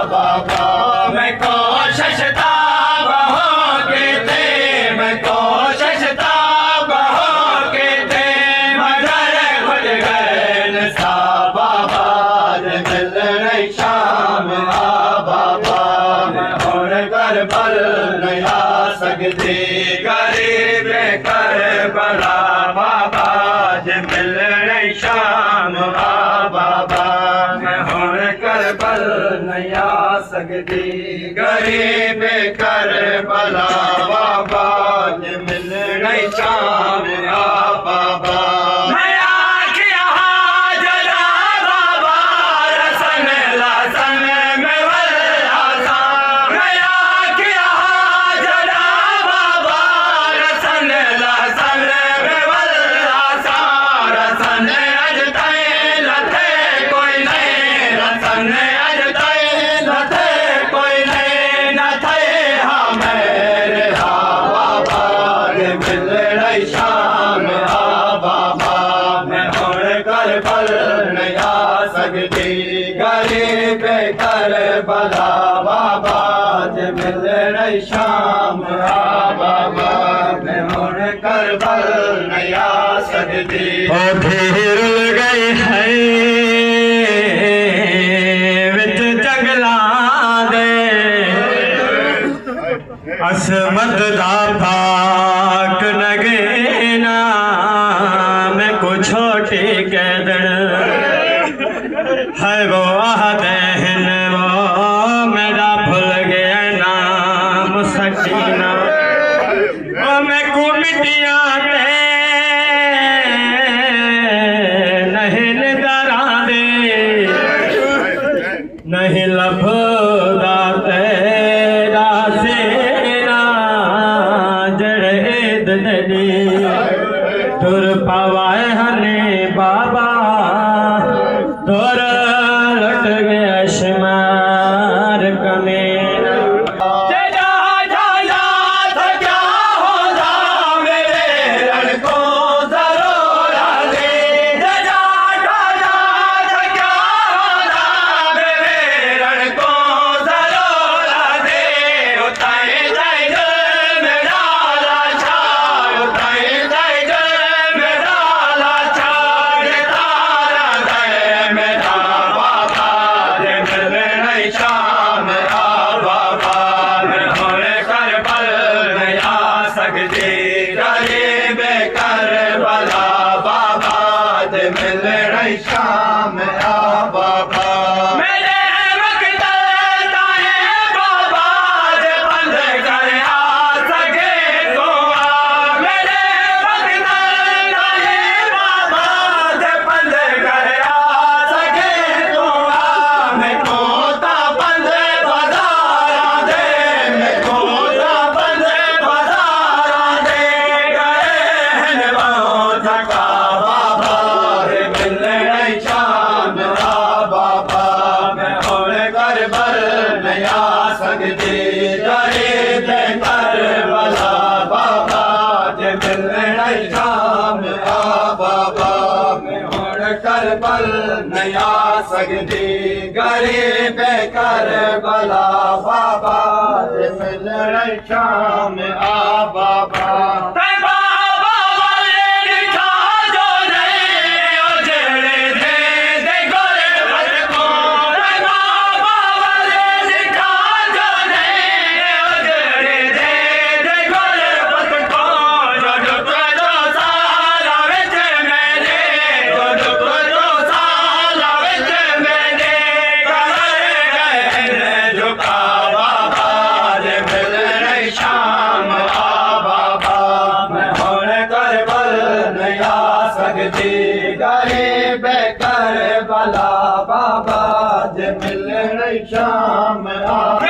बाबा मैं कोशिशता बहो के थे मैं कोशिशता बहो के थे मगर खुद गए सा बाबा मिल रही शाम आ बाबा मैं हुण करबल नहीं आ सकती गरीब करबला बाबा मिल रही शाम आ बाबा मैं हुण करबल नहीं आ सकती गरीब करबला बाबा मिल रही शाम आ बाबा मैं आखिया जला बाबा रसन लसन में वल्लासा मैं आखिया जला बाबा रसन लसन में वल्लासा रसन अजते लथे कोई नहीं रसन अजते लथे कोई नहीं न थे हाँ मेरे हाँ बाबा मिल रही शाम आ बाबा मैं हुण करबल नहीं आ सकती गरीब करबला बाबा मिल रही शाम आ बाबा मैं हुण करबल नहीं आ सकती ओ भीड़ गई है विच जंगला दे असमत दा पाक नगेना मैं को छोटे कैदन है वो आहदहन वो मेरा भूल गया नाम सकीना वो मैं को मिटिया दे नहीं दरा दे नहीं लभदा तेरा सेना जड़े दनी तुर पवाए हने बाबा तुर लट गया शुमार कमेना मिल रही शाम आ बाबा मेरे वक्त ताए बाबा जे बंद कर आ सके तो आ मेरे वक्त ताए बाबा जे बंद कर आ सके तो आ मैं कोता बंद बाजारा दे मैं कोता बंद बाजारा दे गए हैं बहुत थका बाबा मिल रही शाम आ बाबा मैं हुण करबल नहीं आ सकती गरीब करबला बाबा जे मिल रही शाम आ बाबा मैं हुण करबल नहीं आ सकती गरीब करबला बाबा जे मिल रही शाम आ बाबा गरीब करबला बाबा जे मिल रही शाम आ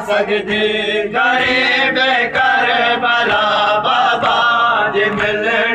सकदी गरीब करबला बाबा जे मिलण